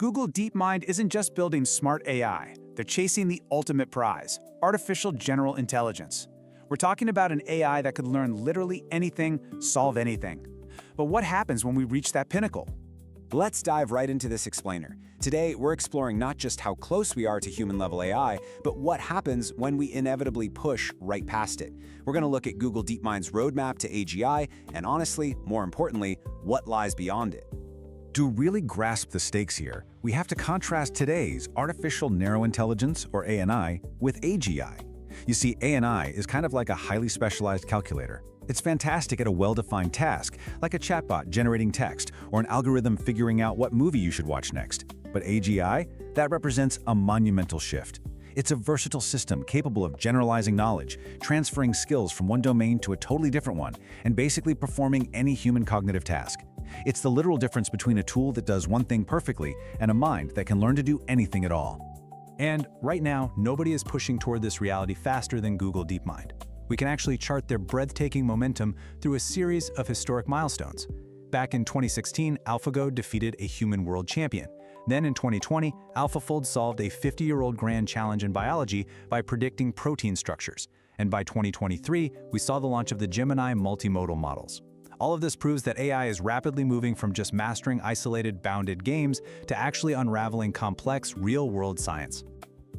Google DeepMind isn't just building smart AI, they're chasing the ultimate prize, artificial general intelligence. We're talking about an AI that could learn literally anything, solve anything. But what happens when we reach that pinnacle? Let's dive right into this explainer. Today, we're exploring not just how close we are to human-level AI, but what happens when we inevitably push right past it. We're going to look at Google DeepMind's roadmap to AGI, and honestly, more importantly, what lies beyond it. To really grasp the stakes here, we have to contrast today's artificial narrow intelligence, or ANI, with AGI. You see, ANI is kind of like a highly specialized calculator. It's fantastic at a well-defined task, like a chatbot generating text or an algorithm figuring out what movie you should watch next. But AGI, that represents a monumental shift. It's a versatile system capable of generalizing knowledge, transferring skills from one domain to a totally different one, and basically performing any human cognitive task. It's the literal difference between a tool that does one thing perfectly and a mind that can learn to do anything at all. And right now, nobody is pushing toward this reality faster than Google DeepMind. We can actually chart their breathtaking momentum through a series of historic milestones. Back in 2016, AlphaGo defeated a human world champion. Then in 2020, AlphaFold solved a 50-year-old grand challenge in biology by predicting protein structures. And by 2023, we saw the launch of the Gemini multimodal models. All of this proves that AI is rapidly moving from just mastering isolated, bounded games to actually unraveling complex, real-world science.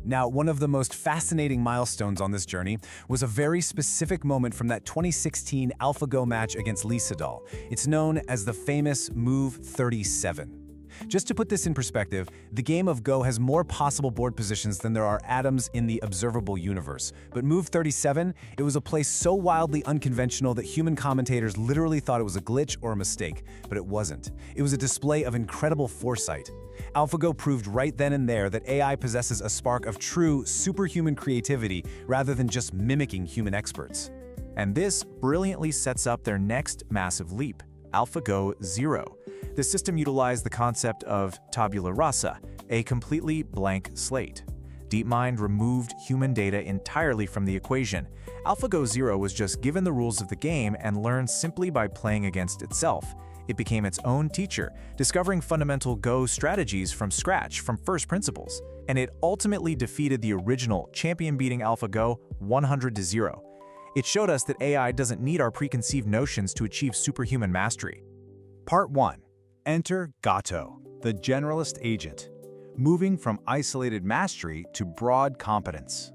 Now, one of the most fascinating milestones on this journey was a very specific moment from that 2016 AlphaGo match against Lee Sedol. It's known as the famous Move 37. Just to put this in perspective, the game of Go has more possible board positions than there are atoms in the observable universe. But Move 37, it was a play so wildly unconventional that human commentators literally thought it was a glitch or a mistake, but it wasn't. It was a display of incredible foresight. AlphaGo proved right then and there that AI possesses a spark of true, superhuman creativity rather than just mimicking human experts. And this brilliantly sets up their next massive leap, AlphaGo Zero. The system utilized the concept of tabula rasa, a completely blank slate. DeepMind removed human data entirely from the equation. AlphaGo Zero was just given the rules of the game and learned simply by playing against itself. It became its own teacher, discovering fundamental Go strategies from scratch, from first principles. And it ultimately defeated the original champion-beating AlphaGo 100-0. It showed us that AI doesn't need our preconceived notions to achieve superhuman mastery. Part 1. Enter Gato, the generalist agent, moving from isolated mastery to broad competence.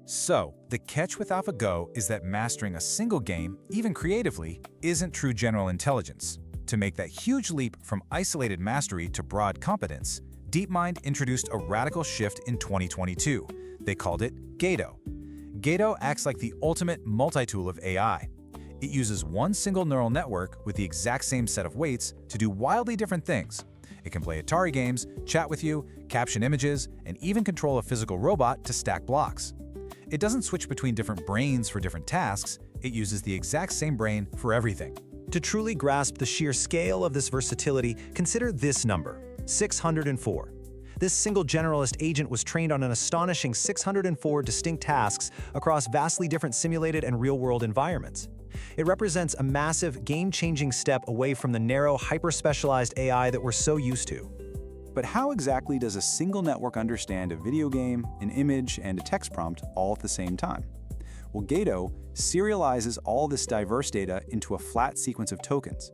So, the catch with AlphaGo is that mastering a single game, even creatively, isn't true general intelligence. To make that huge leap from isolated mastery to broad competence, DeepMind introduced a radical shift in 2022. They called it Gato. Gato acts like the ultimate multi-tool of AI. It uses one single neural network with the exact same set of weights to do wildly different things. It can play Atari games, chat with you, caption images, and even control a physical robot to stack blocks. It doesn't switch between different brains for different tasks, it uses the exact same brain for everything. To truly grasp the sheer scale of this versatility, consider this number, 604. This single generalist agent was trained on an astonishing 604 distinct tasks across vastly different simulated and real-world environments. It represents a massive, game-changing step away from the narrow, hyper-specialized AI that we're so used to. But how exactly does a single network understand a video game, an image, and a text prompt all at the same time? Well, Gato serializes all this diverse data into a flat sequence of tokens.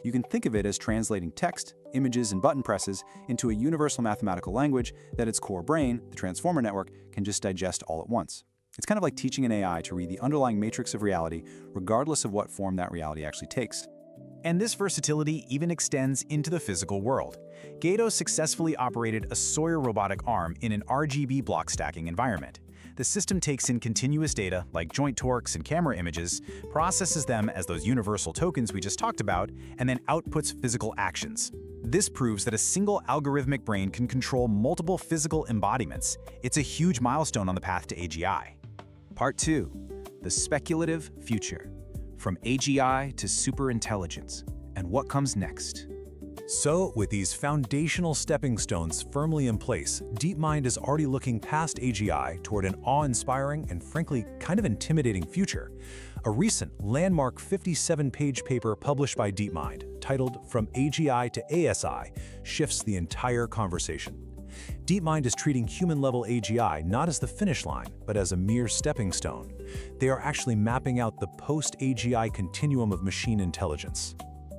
You can think of it as translating text, images, and button presses into a universal mathematical language that its core brain, the transformer network, can just digest all at once. It's kind of like teaching an AI to read the underlying matrix of reality, regardless of what form that reality actually takes. And this versatility even extends into the physical world. Gato successfully operated a Sawyer robotic arm in an RGB block stacking environment. The system takes in continuous data, like joint torques and camera images, processes them as those universal tokens we just talked about, and then outputs physical actions. This proves that a single algorithmic brain can control multiple physical embodiments. It's a huge milestone on the path to AGI. Part 2. The speculative future. From AGI to superintelligence. And what comes next? So, with these foundational stepping stones firmly in place, DeepMind is already looking past AGI toward an awe-inspiring and frankly kind of intimidating future. A recent landmark 57-page paper published by DeepMind, titled From AGI to ASI, shifts the entire conversation. DeepMind is treating human-level AGI not as the finish line, but as a mere stepping stone. They are actually mapping out the post-AGI continuum of machine intelligence.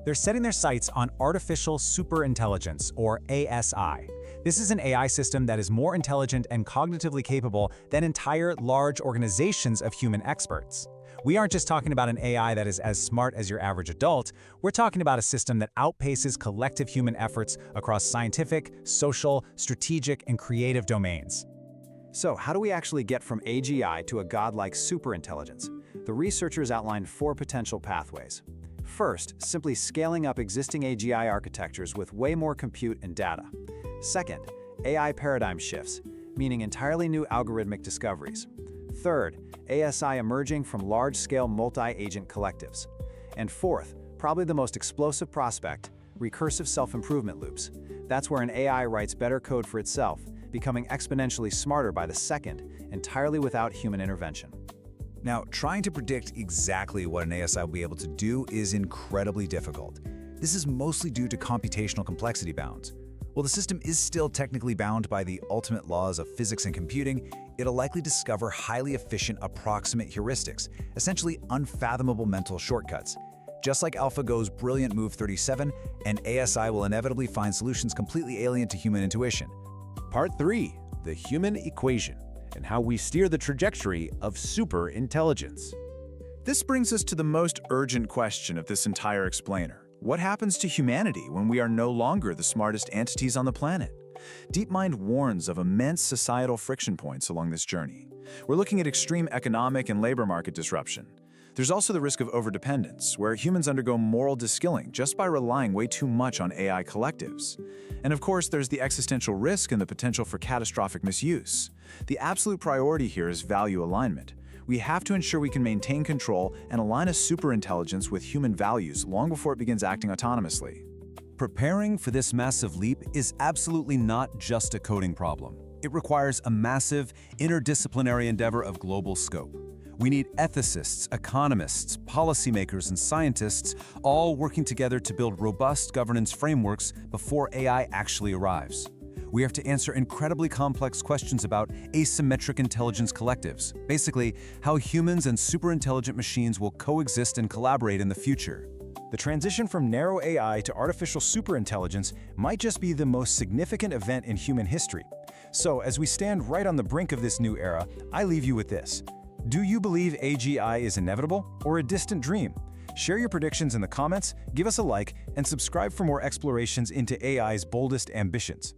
They're setting their sights on artificial superintelligence, or ASI. This is an AI system that is more intelligent and cognitively capable than entire large organizations of human experts. We aren't just talking about an AI that is as smart as your average adult, we're talking about a system that outpaces collective human efforts across scientific, social, strategic, and creative domains. So, how do we actually get from AGI to a godlike superintelligence? The researchers outlined 4 potential pathways. First, simply scaling up existing AGI architectures with way more compute and data. Second, AI paradigm shifts, meaning entirely new algorithmic discoveries. Third, ASI emerging from large-scale multi-agent collectives. And fourth, probably the most explosive prospect, recursive self-improvement loops. That's where an AI writes better code for itself, becoming exponentially smarter by the second, entirely without human intervention. Now, trying to predict exactly what an ASI will be able to do is incredibly difficult. This is mostly due to computational complexity bounds. While the system is still technically bound by the ultimate laws of physics and computing, it'll likely discover highly efficient approximate heuristics, essentially unfathomable mental shortcuts. Just like AlphaGo's brilliant Move 37, an ASI will inevitably find solutions completely alien to human intuition. Part 3. The Human Equation, and how we steer the trajectory of superintelligence. This brings us to the most urgent question of this entire explainer. What happens to humanity when we are no longer the smartest entities on the planet? DeepMind warns of immense societal friction points along this journey. We're looking at extreme economic and labor market disruption. There's also the risk of overdependence, where humans undergo moral de-skilling just by relying way too much on AI collectives. And of course, there's the existential risk and the potential for catastrophic misuse. The absolute priority here is value alignment. We have to ensure we can maintain control and align a superintelligence with human values long before it begins acting autonomously. Preparing for this massive leap is absolutely not just a coding problem. It requires a massive, interdisciplinary endeavor of global scope. We need ethicists, economists, policymakers, and scientists all working together to build robust governance frameworks before AI actually arrives. We have to answer incredibly complex questions about asymmetric intelligence collectives, basically how humans and superintelligent machines will coexist and collaborate in the future. The transition from narrow AI to artificial superintelligence might just be the most significant event in human history. So, as we stand right on the brink of this new era, I leave you with this. Do you believe AGI is inevitable or a distant dream? Share your predictions in the comments, give us a like, and subscribe for more explorations into AI's boldest ambitions.